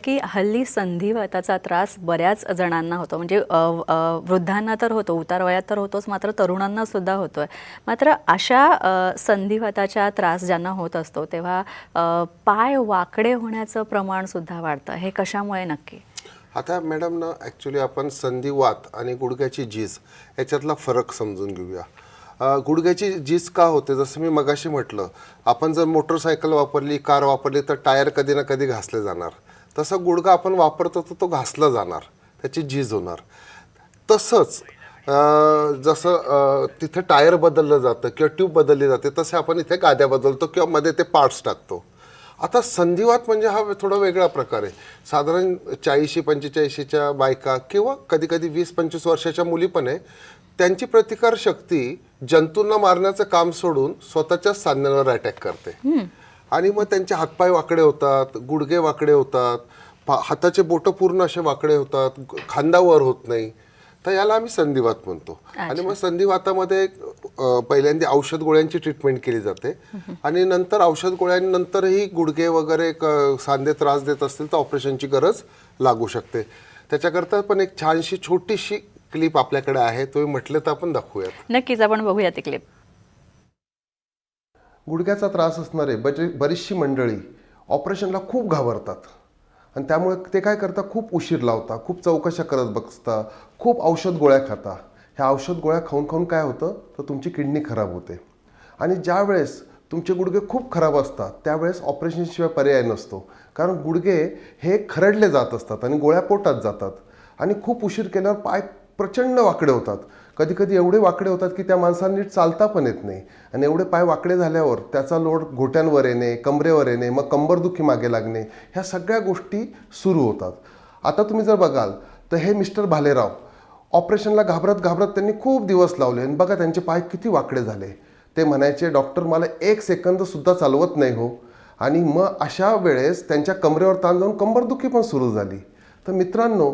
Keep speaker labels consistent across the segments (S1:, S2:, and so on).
S1: की हल्ली संधिवाताचा त्रास बऱ्याच जणांना होतो, म्हणजे वृद्धांना तर होतो, उतार वयात तर होतोच, मात्र तरुणांना सुद्धा होतोय. मात्र अशा संधिवाताचा त्रास ज्यांना होत असतो तेव्हा पाय वाकडे होण्याचं प्रमाण सुद्धा वाढतं. हे कशामुळे नक्की?
S2: आता मॅडम ना, ॲक्च्युली आपण संधिवात आणि गुडघ्याची झीज याच्यातला फरक समजून घेऊया. गुडघ्याची झीज का होते, जसं मी मगाशी म्हटलं, आपण जर मोटरसायकल वापरली, कार वापरली तर टायर कधी ना कधी घासले जाणार. तसं गुडघा आपण वापरतो तर तो घासला जाणार, त्याची झीज होणार. तसंच जसं तिथे टायर बदललं जातं किंवा ट्यूब बदलली जाते, तसे आपण इथे गाद्या बदलतो किंवा मध्ये ते पार्ट्स टाकतो. आता संधिवात म्हणजे हा थोडा वेगळा प्रकार आहे. साधारण 40-45च्या बायका किंवा कधी कधी 20-25 वर्षाच्या मुली पण आहे, त्यांची प्रतिकारशक्ती जंतूंना मारण्याचं काम सोडून स्वतःच्याच सांध्यांवर अटॅक करते. आणि मग त्यांचे हातपाय वाकडे होतात, गुडघे वाकडे होतात, हाताचे बोटं पूर्ण असे वाकडे होतात, खांदा वर होत नाही. तर याला आम्ही संधिवात म्हणतो. आणि मग संधिवातामध्ये पहिल्यांदा औषध गोळ्यांची ट्रीटमेंट केली जाते आणि नंतर औषध गोळ्यांनंतरही गुडघे वगैरे सांधे त्रास देत असतील तर ऑपरेशनची गरज लागू शकते. त्याच्याकरता पण एक छानशी छोटीशी क्लिप आपल्याकडे आहे, तुम्ही म्हटलं तर आपण दाखवूयात.
S1: नक्कीच, आपण बघूया ती क्लिप.
S2: गुडघ्याचा त्रास असणारे बरीचशी मंडळी ऑपरेशनला खूप घाबरतात आणि त्यामुळे ते काय करता, खूप उशीर लावता, खूप चौकशा करत बसता, खूप औषध गोळ्या खाता. ह्या औषध गोळ्या खाऊन खाऊन काय होतं तर तुमची किडनी खराब होते. आणि ज्या वेळेस तुमचे गुडघे खूप खराब असतात त्यावेळेस ऑपरेशनशिवाय पर्याय नसतो, कारण गुडघे हे खरडले जात असतात आणि गोळ्या पोटात जातात आणि खूप उशीर केल्यावर पाय प्रचंड वाकडे होतात. कधी कधी एवढे वाकडे होतात की त्या माणसाला नीट चालता पण येत नाही. आणि एवढे पाय वाकडे झाल्यावर त्याचा लोड घोट्यांवर येणे, कमरेवर येणे, मग कंबरदुखी मागे लागणे, ह्या सगळ्या गोष्टी सुरू होतात. आता तुम्ही जर बघाल तर हे मिस्टर भालेराव ऑपरेशनला घाबरत घाबरत त्यांनी खूप दिवस लावले आणि बघा त्यांचे पाय किती वाकडे झाले. ते म्हणायचे, डॉक्टर मला 1 सेकंदसुद्धा चालवत नाही हो. आणि मग अशा वेळेस त्यांच्या कमरेवर ताण जाऊन कंबरदुखी पण सुरू झाली. तर मित्रांनो,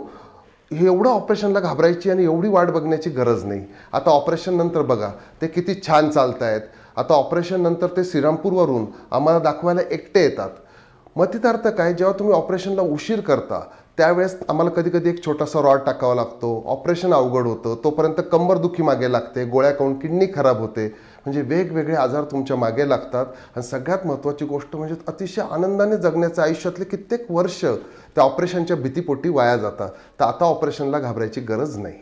S2: हे एवढं ऑपरेशनला घाबरायची आणि एवढी वाट बघण्याची गरज नाही. आता ऑपरेशन नंतर बघा ते किती छान चालत आहेत. आता ऑपरेशन नंतर ते श्रीरामपूरवरून आम्हाला दाखवायला एकटे येतात. मग तिथं अर्थ काय, जेव्हा तुम्ही ऑपरेशनला उशीर करता त्यावेळेस आम्हाला कधी कधी एक छोटासा रॉड टाकावा लागतो, ऑपरेशन अवघड होतं, तोपर्यंत कंबरदुखी मागे लागते, गोळ्या खाऊन किडनी खराब होते, म्हणजे वेगवेगळे आजार तुमच्या मागे लागतात. आणि सगळ्यात महत्त्वाची गोष्ट म्हणजे अतिशय आनंदाने जगण्याचं आयुष्यातले कित्येक वर्ष त्या ऑपरेशनच्या भीतीपोटी वाया जातात. तर आता ऑपरेशनला घाबरायची गरज नाही.